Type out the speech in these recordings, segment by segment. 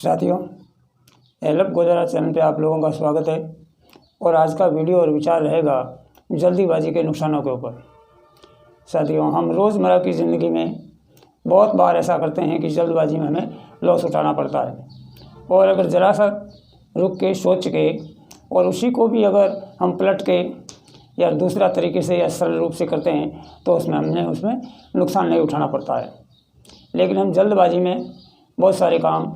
साथियों, LF Godara channel पे आप लोगों का स्वागत है। और आज का वीडियो और विचार रहेगा जल्दीबाजी के नुकसानों के ऊपर। साथियों, हम रोज़मर्रा की ज़िंदगी में बहुत बार ऐसा करते हैं कि जल्दबाजी में हमें लॉस उठाना पड़ता है, और अगर ज़रा सा रुक के सोच के और उसी को भी अगर हम पलट के या दूसरा तरीके से या सरल रूप से करते हैं तो उसमें नुकसान नहीं उठाना पड़ता है। लेकिन हम जल्दबाजी में बहुत सारे काम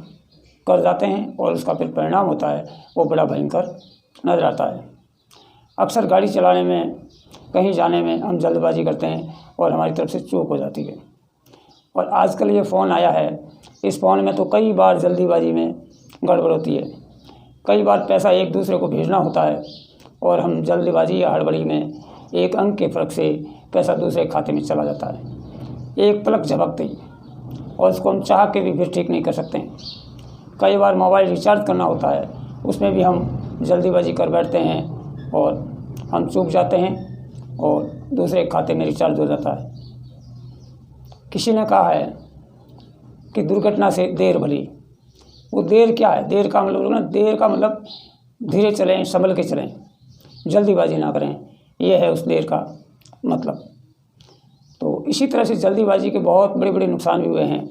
कर जाते हैं और उसका फिर परिणाम होता है वो बड़ा भयंकर नज़र आता है। अक्सर गाड़ी चलाने में, कहीं जाने में हम जल्दबाजी करते हैं और हमारी तरफ से चूक हो जाती है। और आजकल ये फ़ोन आया है, इस फ़ोन में तो कई बार जल्दीबाजी में गड़बड़ होती है। कई बार पैसा एक दूसरे को भेजना होता है और हम जल्दबाजी या हड़बड़ी में एक अंक के फ़र्क से पैसा दूसरे खाते में चला जाता है, एक पलक झपकते ही, और उसको हम चाह के भी फिर ठीक नहीं कर सकते हैं। कई बार मोबाइल रिचार्ज करना होता है, उसमें भी हम जल्दीबाजी कर बैठते हैं और हम चूक जाते हैं और दूसरे खाते में रिचार्ज हो जाता है। किसी ने कहा है कि दुर्घटना से देर भली। वो देर क्या है? देर का मतलब धीरे चलें, संभल के चलें, जल्दीबाजी ना करें, ये है उस देर का मतलब। तो इसी तरह से जल्दीबाजी के बहुत बड़े बड़े नुकसान भी हुए हैं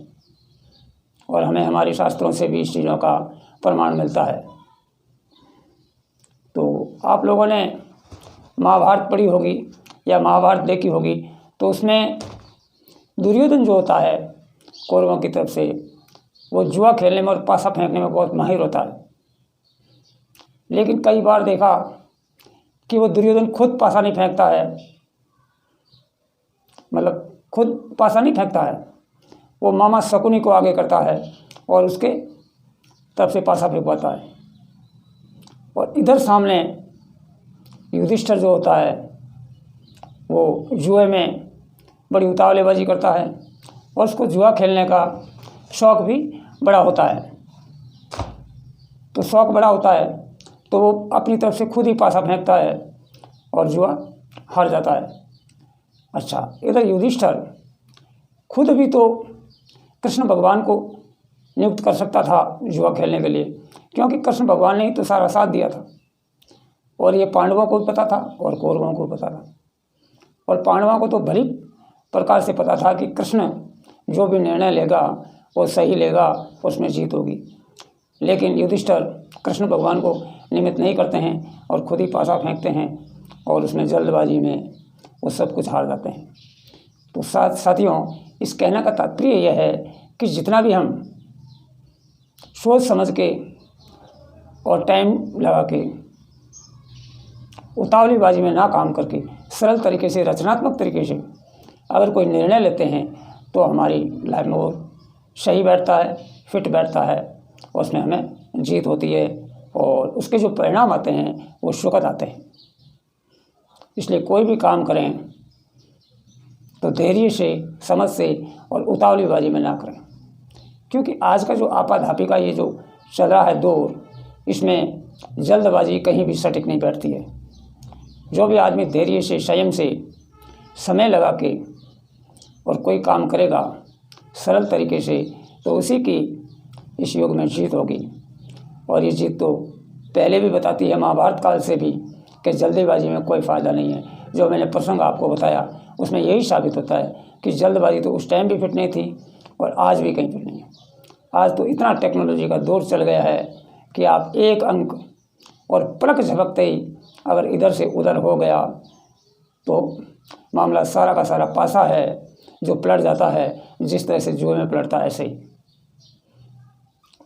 और हमें हमारे शास्त्रों से भी इस चीज़ों का प्रमाण मिलता है। तो आप लोगों ने महाभारत पढ़ी होगी या महाभारत देखी होगी, तो उसमें दुर्योधन जो होता है कौरवों की तरफ से, वो जुआ खेलने में और पासा फेंकने में बहुत माहिर होता है। लेकिन कई बार देखा कि वो दुर्योधन खुद पासा नहीं फेंकता है, मतलब खुद पासा नहीं फेंकता है, वो मामा शकुनी को आगे करता है और उसके तरफ से पासा फेंकवाता है। और इधर सामने युधिष्ठिर जो होता है वो जुए में बड़ी उतावलेबाजी करता है और उसको जुआ खेलने का शौक़ भी बड़ा होता है। तो शौक़ बड़ा होता है तो वो अपनी तरफ से खुद ही पासा फेंकता है और जुआ हार जाता है। अच्छा, इधर युधिष्ठिर खुद भी तो कृष्ण भगवान को नियुक्त कर सकता था जुआ खेलने के लिए, क्योंकि कृष्ण भगवान ने ही तो सारा साथ दिया था। और ये पांडवों को भी पता था और कौरवों को पता था। और पांडवों को तो भली प्रकार से पता था कि कृष्ण जो भी निर्णय लेगा वो सही लेगा, उसमें जीत होगी। लेकिन युधिष्ठिर कृष्ण भगवान को निमित्त नहीं करते हैं और खुद ही पासा फेंकते हैं और उसमें जल्दबाजी में वो सब कुछ हार जाते हैं। तो साथियों, इस कहने का तात्पर्य यह है कि जितना भी हम सोच समझ के और टाइम लगा के उतावलीबाजी में ना काम करके सरल तरीके से, रचनात्मक तरीके से अगर कोई निर्णय लेते हैं तो हमारी लाइफ में वो सही बैठता है, फिट बैठता है, उसमें हमें जीत होती है और उसके जो परिणाम आते हैं वो सुखद आते हैं। इसलिए कोई भी काम करें तो धैर्य से, समझ से और उतावलीबाजी में ना करें, क्योंकि आज का जो आपाधापी का ये जो चल रहा है दौर, इसमें जल्दबाजी कहीं भी सटीक नहीं बैठती है। जो भी आदमी धैर्य से, संयम से, समय लगा के और कोई काम करेगा सरल तरीके से, तो उसी की इस युग में जीत होगी। और ये जीत तो पहले भी बताती है महाभारत काल से भी कि जल्दीबाजी में कोई फ़ायदा नहीं है। जो मैंने प्रसंग आपको बताया उसमें यही साबित होता है कि जल्दबाजी तो उस टाइम भी फिट नहीं थी और आज भी कहीं फिट नहीं है। आज तो इतना टेक्नोलॉजी का दौर चल गया है कि आप एक अंक और पलक झपकते ही अगर इधर से उधर हो गया तो मामला सारा का सारा पासा है जो पलट जाता है, जिस तरह से जुए में पलटता है ऐसे ही।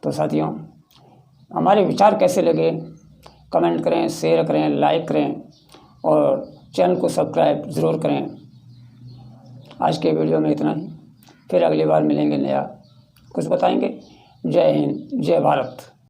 तो साथियों, हमारे विचार कैसे लगे कमेंट करें, शेयर करें, लाइक करें और चैनल को सब्सक्राइब ज़रूर करें। आज के वीडियो में इतना ही, फिर अगली बार मिलेंगे, नया कुछ बताएंगे। जय हिंद, जय भारत।